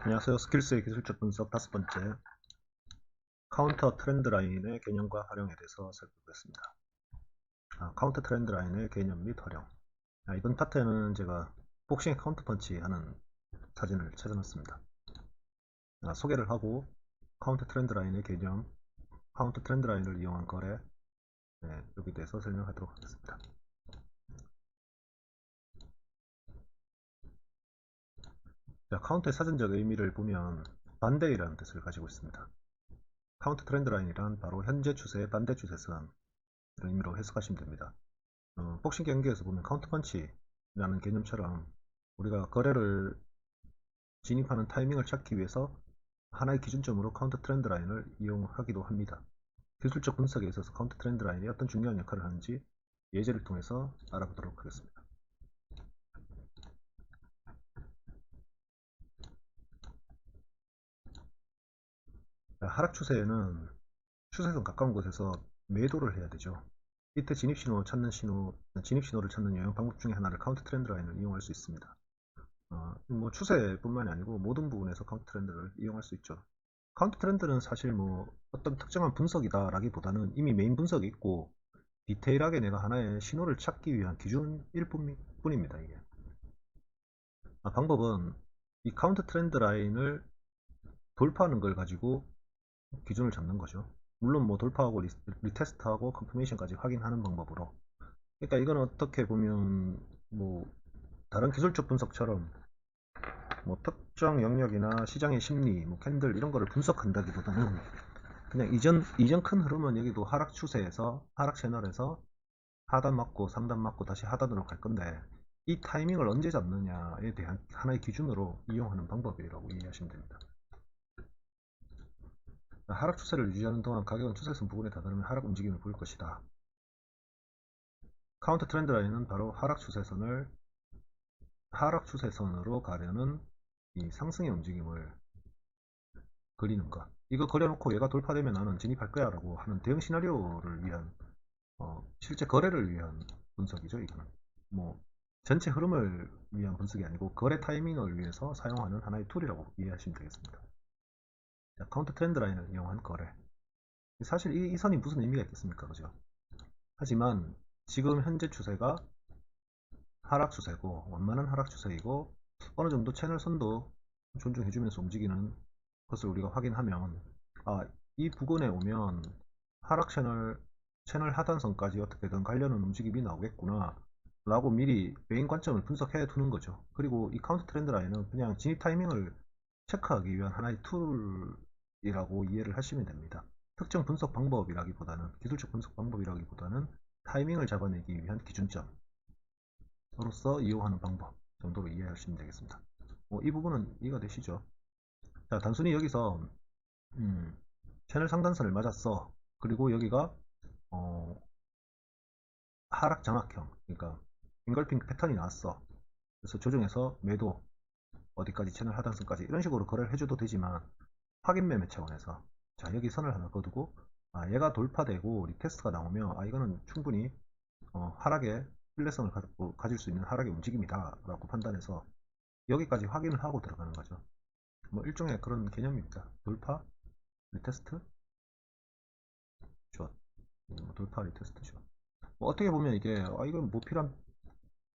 안녕하세요. 스킬스의 기술적 분석 다섯 번째, 카운터 트렌드 라인의 개념과 활용에 대해서 살펴보겠습니다. 카운터 트렌드 라인의 개념 및 활용. 이번 파트에는 제가 복싱 카운터 펀치 하는 사진을 찾아놨습니다. 소개를 하고 카운터 트렌드 라인의 개념, 카운터 트렌드 라인을 이용한 거래, 여기에 대해서 설명하도록 하겠습니다. 카운터의 사전적 의미를 보면 반대이라는 뜻을 가지고 있습니다. 카운터 트렌드 라인이란 바로 현재 추세의 반대 추세선, 이런 의미로 해석하시면 됩니다. 복싱 경기에서 보면 카운터펀치라는 개념처럼 우리가 거래를 진입하는 타이밍을 찾기 위해서 하나의 기준점으로 카운터 트렌드 라인을 이용하기도 합니다. 기술적 분석에 있어서 카운터 트렌드 라인이 어떤 중요한 역할을 하는지 예제를 통해서 알아보도록 하겠습니다. 하락 추세에는 추세선 가까운 곳에서 매도를 해야 되죠. 이때 진입신호를 찾는 유형 방법 중에 하나를 카운터 트렌드 라인을 이용할 수 있습니다. 뭐 추세뿐만이 아니고 모든 부분에서 카운터 트렌드를 이용할 수 있죠. 카운터 트렌드는 사실 뭐 어떤 특정한 분석이다 라기보다는 이미 메인 분석이 있고 디테일하게 내가 하나의 신호를 찾기 위한 기준일 뿐입니다. 이게 방법은 이 카운터 트렌드 라인을 돌파하는 걸 가지고 기준을 잡는 거죠. 물론 뭐 돌파하고 리테스트하고 컨퍼메이션까지 확인하는 방법으로. 그러니까 이건 어떻게 보면 뭐 다른 기술적 분석처럼 뭐 특정 영역이나 시장의 심리, 뭐 캔들 이런 거를 분석한다기보다는 그냥 이전 큰 흐름은 여기도 하락 추세에서 하락 채널에서 하단 맞고 상단 맞고 다시 하단으로 갈 건데 이 타이밍을 언제 잡느냐에 대한 하나의 기준으로 이용하는 방법이라고 이해하시면 됩니다. 하락 추세를 유지하는 동안 가격은 추세선 부근에 다다르면 하락 움직임을 보일 것이다. 카운터 트렌드 라인은 바로 하락 추세선으로 가려는 이 상승의 움직임을 그리는 것. 이거 그려놓고 얘가 돌파되면 나는 진입할 거야 라고 하는 대응 시나리오를 위한 실제 거래를 위한 분석이죠. 이거는 뭐 전체 흐름을 위한 분석이 아니고 거래 타이밍을 위해서 사용하는 하나의 툴이라고 이해하시면 되겠습니다. 자, 카운터 트렌드 라인을 이용한 거래. 사실 이 선이 무슨 의미가 있겠습니까? 그죠? 하지만 지금 현재 추세가 하락 추세고 원만한 하락 추세이고 어느 정도 채널 선도 존중해주면서 움직이는 것을 우리가 확인하면 이 부근에 오면 하락 채널 하단선까지 어떻게든 가려는 움직임이 나오겠구나 라고 미리 메인 관점을 분석해 두는 거죠. 그리고 이 카운터 트렌드 라인은 그냥 진입 타이밍을 체크하기 위한 하나의 툴이라고 이해를 하시면 됩니다. 특정 분석 방법이라기보다는 기술적 분석 방법이라기보다는 타이밍을 잡아내기 위한 기준점으로서 이용하는 방법 정도로 이해하시면 되겠습니다. 이 부분은 이해가 되시죠? 자, 단순히 여기서 채널 상단선을 맞았어. 그리고 여기가 하락 장악형, 그러니까 잉걸핑 패턴이 나왔어. 그래서 조정해서 매도 어디까지 채널 하단선까지 이런 식으로 거래를 해줘도 되지만 확인 매매 차원에서 자, 여기 선을 하나 거두고 얘가 돌파되고 리테스트가 나오면 이거는 충분히 하락의 신뢰성을 가질 수 있는 하락의 움직임이다 라고 판단해서 여기까지 확인을 하고 들어가는 거죠. 뭐 일종의 그런 개념입니다. 돌파, 리테스트, 숏. 돌파, 리테스트, 숏. 뭐 어떻게 보면 이건 뭐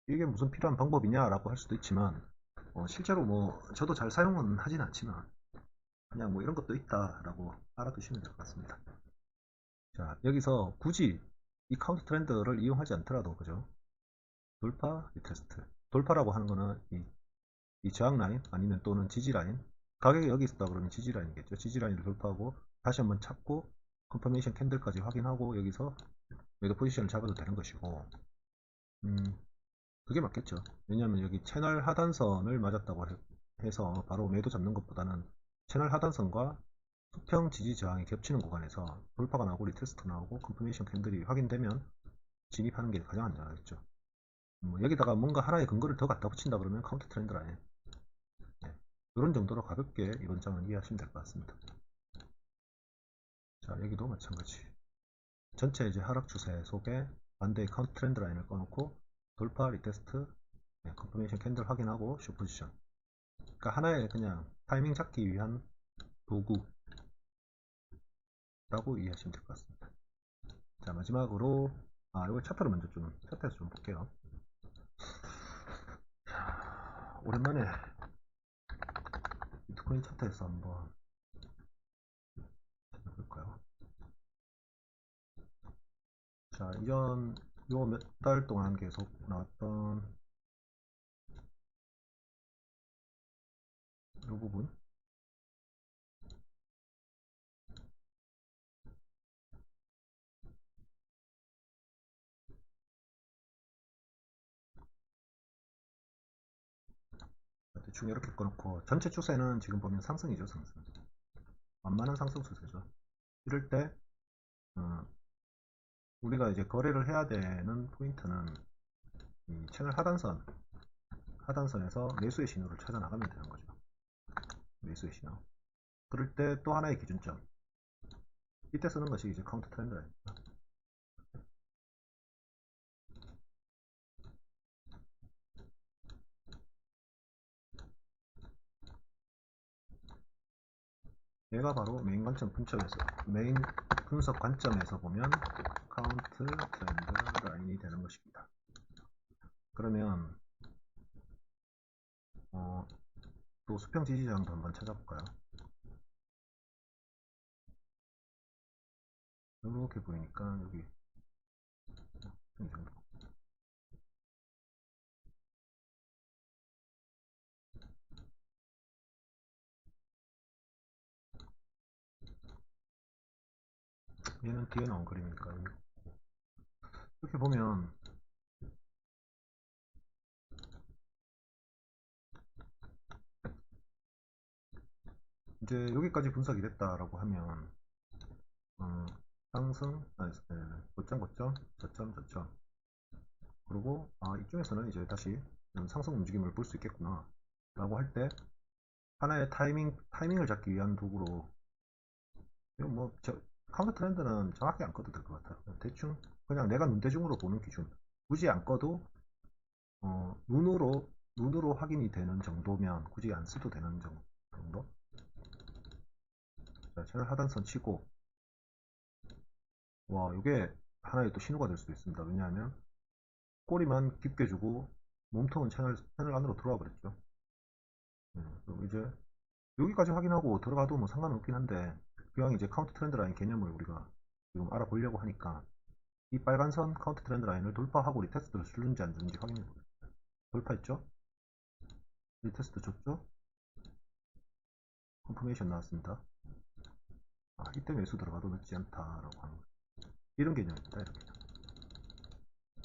이게 무슨 필요한 방법이냐 라고 할 수도 있지만 실제로 뭐 저도 잘 사용은 하진 않지만 그냥 뭐 이런 것도 있다 라고 알아두시면 될 것 같습니다. 자, 여기서 굳이 이 카운터 트렌드를 이용하지 않더라도 그죠? 돌파, 리테스트. 돌파라고 하는 거는 이 저항 라인 아니면 또는 지지 라인. 가격이 여기 있다 그러면 지지 라인이겠죠. 지지 라인을 돌파하고 다시 한번 찾고 컨퍼메이션 캔들까지 확인하고 여기서 매도 포지션을 잡아도 되는 것이고 그게 맞겠죠. 왜냐하면 여기 채널 하단선을 맞았다고 해서 바로 매도 잡는 것보다는 채널 하단선과 수평 지지 저항이 겹치는 구간에서 돌파가 나오고 리테스트 나오고 컨퍼메이션 캔들이 확인되면 진입하는 게 가장 안전하겠죠. 여기다가 뭔가 하나의 근거를 더 갖다 붙인다 그러면 카운터 트렌드 라인. 이런 정도로 가볍게 이번 장은 이해하시면 될 것 같습니다. 자, 여기도 마찬가지. 전체 이제 하락 추세 속에 반대의 카운터 트렌드 라인을 꺼놓고 돌파, 리테스트, 컨퍼메이션 캔들 확인하고 숏 포지션. 그러니까 하나의 그냥 타이밍 잡기 위한 도구라고 이해하시면 될 것 같습니다. 자, 마지막으로 이거 차트를 먼저 차트에서 좀 볼게요. 오랜만에 비트코인 차트에서 한번 찾아볼까요? 자, 이전 요 몇 달 동안 계속 나왔던 이 부분, 대충 이렇게 꺼놓고 전체 추세는 지금 보면 상승이죠. 상승, 완만한 상승 추세죠. 이럴 때 우리가 이제 거래를 해야 되는 포인트는 이 채널 하단선에서 매수의 신호를 찾아 나가면 되는 거죠. 매수의 신호. 그럴 때 또 하나의 기준점, 이때 쓰는 것이 이제 카운터 트렌드입니다. 얘가 바로 메인 분석 관점에서 보면 카운트 트렌드 라인이 되는 것입니다. 그러면 또 수평 지지장도 한번 찾아볼까요? 이렇게 보이니까 여기 이 정도. 얘는 뒤에 나온 그림이니까 이렇게 보면 이제 여기까지 분석이 됐다라고 하면 상승, 고점, 고점, 저점, 저점. 그리고 이쪽에서는 이제 다시 상승 움직임을 볼 수 있겠구나 라고 할 때 하나의 타이밍을 잡기 위한 도구로, 이거 카운터 트렌드는 정확히 안 꺼도 될 것 같아요. 대충 그냥 내가 눈대중으로 보는 기준, 굳이 안 꺼도 눈으로 확인이 되는 정도면 굳이 안 써도 되는 정도. 자, 채널 하단선 치고, 이게 하나의 또 신호가 될 수도 있습니다. 왜냐하면 꼬리만 깊게 주고 몸통은 채널 안으로 들어와 버렸죠. 그리고 이제 여기까지 확인하고 들어가도 뭐 상관은 없긴 한데, 그냥 이제 카운트 트렌드 라인 개념을 우리가 지금 알아보려고 하니까 이 빨간 선 카운트 트렌드 라인을 돌파하고 리테스트를 주는지 안 주는지 확인해 보겠습니다. 돌파했죠? 리테스트 줬죠? 컨퍼메이션 나왔습니다. 이때 매수 들어가도 늦지 않다라고 하는 거예요. 이런 개념입니다.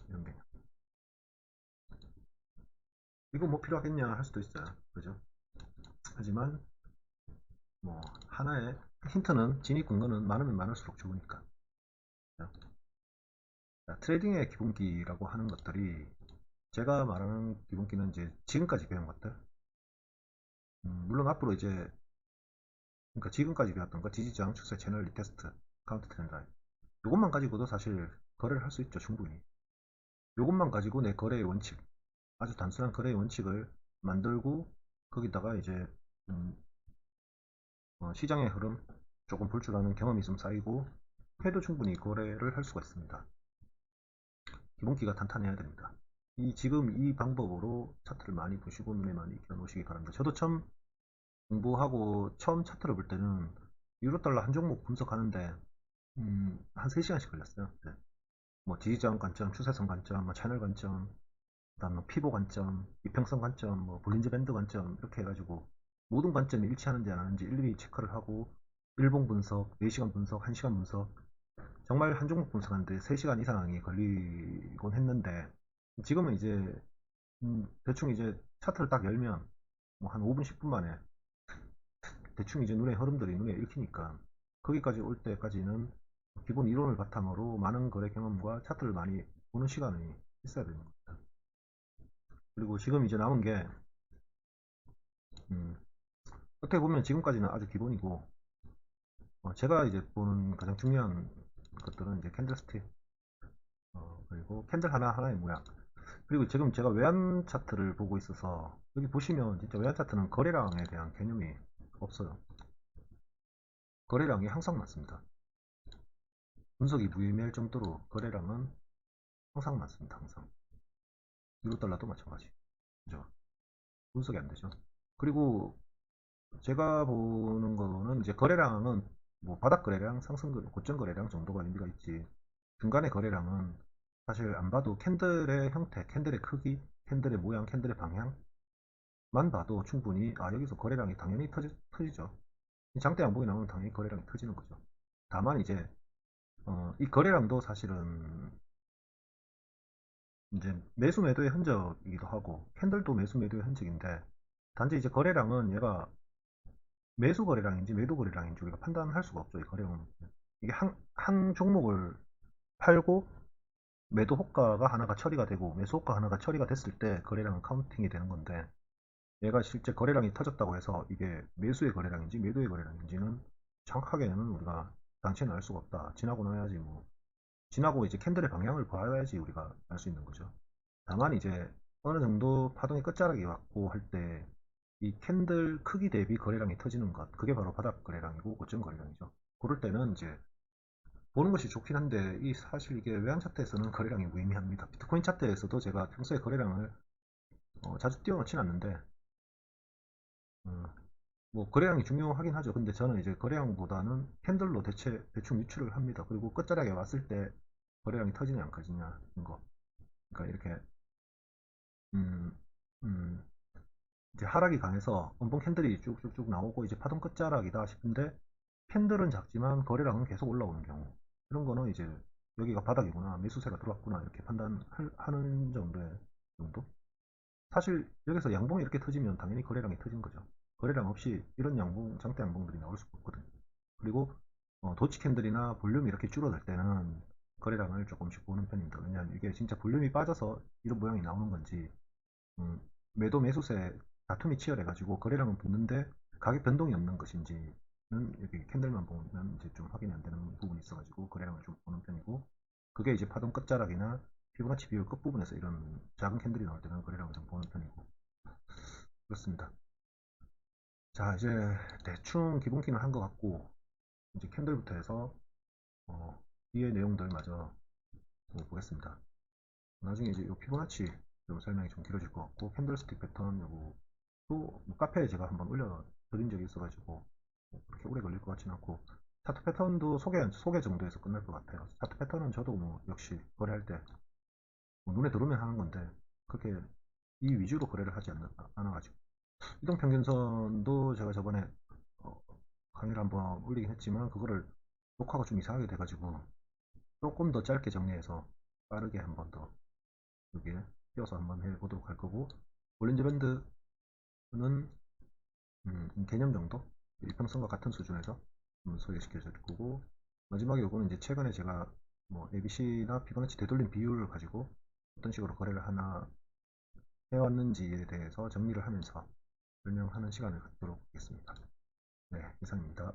이런 개념. 이거 뭐 필요하겠냐 할 수도 있어요. 그죠? 하지만 뭐 하나의 힌트는, 진입 근거는 많으면 많을수록 좋으니까. 자, 트레이딩의 기본기라고 하는 것들이, 제가 말하는 기본기는 이제 지금까지 배운 것들, 물론 앞으로 이제, 그러니까 지금까지 배웠던 거, 지지저항, 추세, 채널, 리테스트, 카운트 트렌드 라인, 이것만 가지고도 사실 거래를 할 수 있죠. 충분히. 이것만 가지고 내 거래의 원칙, 아주 단순한 거래의 원칙을 만들고, 거기다가 이제 시장의 흐름 조금 볼 줄 아는 경험이 좀 쌓이고 해도 충분히 거래를 할 수가 있습니다. 기본기가 탄탄해야 됩니다. 지금 이 방법으로 차트를 많이 보시고 눈에 많이 익혀 놓으시기 바랍니다. 저도 처음 공부하고 처음 차트를 볼 때는 유로달러 한 종목 분석하는데 한 3시간씩 걸렸어요. 네. 뭐 지지저항 관점, 추세선 관점, 뭐 채널 관점, 그다음 뭐 피보 관점, 이평선 관점, 뭐 볼린저 밴드 관점, 이렇게 해가지고 모든 관점이 일치하는지 안 하는지 일일이 체크를 하고, 일봉 분석, 4시간 분석, 1시간 분석, 정말 한 종목 분석하는데 3시간 이상이 걸리곤 했는데, 지금은 이제 대충 이제 차트를 딱 열면 뭐 한 5분 10분 만에 대충 이제 눈에 흐름들이 눈에 읽히니까, 거기까지 올 때까지는 기본 이론을 바탕으로 많은 거래 경험과 차트를 많이 보는 시간이 있어야 되는 겁니다. 그리고 지금 이제 남은 게 어떻게 보면 지금까지는 아주 기본이고, 제가 이제 보는 가장 중요한 것들은 이제 캔들스틱, 그리고 캔들 하나하나의 모양, 그리고 지금 제가 외환 차트를 보고 있어서, 여기 보시면 진짜 외환 차트는 거래량에 대한 개념이 없어요. 거래량이 항상 많습니다. 분석이 무의미할 정도로 거래량은 항상 많습니다. 항상. 유로달러도 마찬가지. 그죠? 분석이 안 되죠. 그리고 제가 보는 거는 이제 거래량은 뭐 바닥 거래량, 상승 고점 거래량 정도가 의미가 있지. 중간의 거래량은 사실 안 봐도 캔들의 형태, 캔들의 크기, 캔들의 모양, 캔들의 방향만 봐도 충분히 여기서 거래량이 당연히 터지죠. 장대 양봉이 나오면 당연히 거래량이 터지는 거죠. 다만 이제 이 거래량도 사실은 이제 매수 매도의 흔적이기도 하고 캔들도 매수 매도의 흔적인데 단지 이제 거래량은 얘가 매수 거래량인지 매도 거래량인지 우리가 판단할 수가 없죠. 이 거래량은 이게 한 종목을 팔고 매도 호가가 하나가 처리가 되고 매수 호가 하나가 처리가 됐을 때 거래량은 카운팅이 되는 건데 얘가 실제 거래량이 터졌다고 해서 이게 매수의 거래량인지 매도의 거래량인지는 정확하게는 우리가 단치는 알 수가 없다. 지나고 나야지 뭐 지나고 이제 캔들의 방향을 봐야지 우리가 알 수 있는 거죠. 다만 이제 어느 정도 파동이 끝자락이 왔고 할 때 이 캔들 크기 대비 거래량이 터지는 것 그게 바로 바닥 거래량이고 고점 거래량이죠. 그럴 때는 이제 보는 것이 좋긴 한데 이 사실 이게 외환 차트에서는 거래량이 무의미합니다. 비트코인 차트에서도 제가 평소에 거래량을 자주 띄워놓진 않는데 어, 뭐 거래량이 중요하긴 하죠. 근데 저는 이제 거래량보다는 캔들로 대충 유출을 합니다. 그리고 끝자락에 왔을 때 거래량이 터지냐 안 터지냐 이런 거. 그러니까 이렇게 음, 음, 이제 하락이 강해서 원봉 캔들이 쭉쭉쭉 나오고 이제 파동 끝자락이다 싶은데 캔들은 작지만 거래량은 계속 올라오는 경우 이런 거는 이제 여기가 바닥이구나 매수세가 들어왔구나 이렇게 판단하는 정도. 사실 여기서 양봉이 이렇게 터지면 당연히 거래량이 터진 거죠. 거래량 없이 이런 양봉 장대 양봉들이 나올 수가 없거든요. 그리고 도치 캔들이나 볼륨이 이렇게 줄어들 때는 거래량을 조금씩 보는 편입니다. 왜냐하면 이게 진짜 볼륨이 빠져서 이런 모양이 나오는 건지 음, 매도 매수세 다툼이 치열해가지고 거래량은 붙는데 가격 변동이 없는 것인지는 이렇게 캔들만 보면 이제 좀 확인이 안 되는 부분이 있어가지고 거래량을 좀 보는 편이고 그게 이제 파동 끝자락이나 피보나치 비율 끝부분에서 이런 작은 캔들이 나올 때는 거래량을 좀 보는 편이고 그렇습니다. 자 이제 대충 기본기는 한 것 같고 이제 캔들부터 해서 뒤에 내용들 마저 보겠습니다. 나중에 이제 요 피보나치 요 설명이 좀 길어질 것 같고 캔들스틱 패턴 요거 또뭐 카페에 제가 한번 올려드린 적이 있어가지고 뭐 그렇게 오래 걸릴 것 같지는 않고 차트 패턴도 소개 정도에서 끝날 것 같아요. 차트 패턴은 저도 뭐 역시 거래할 때뭐 눈에 들어오면 하는 건데 그렇게 이 위주로 거래를 하지 않아가지고 이동평균선도 제가 저번에 어, 강의를 한번 올리긴 했지만 그거를 녹화가 좀 이상하게 돼가지고 조금 더 짧게 정리해서 빠르게 한번 더 여기에 띄워서 한번 해보도록 할 거고 볼린저 밴드는 개념 정도 일평선과 같은 수준에서 소개시켜 줄 거고 마지막에 요거는 이제 최근에 제가 뭐 ABC나 피보나치 되돌림 비율을 가지고 어떤 식으로 거래를 하나 해왔는지에 대해서 정리를 하면서 설명하는 시간을 갖도록 하겠습니다. 네, 이상입니다.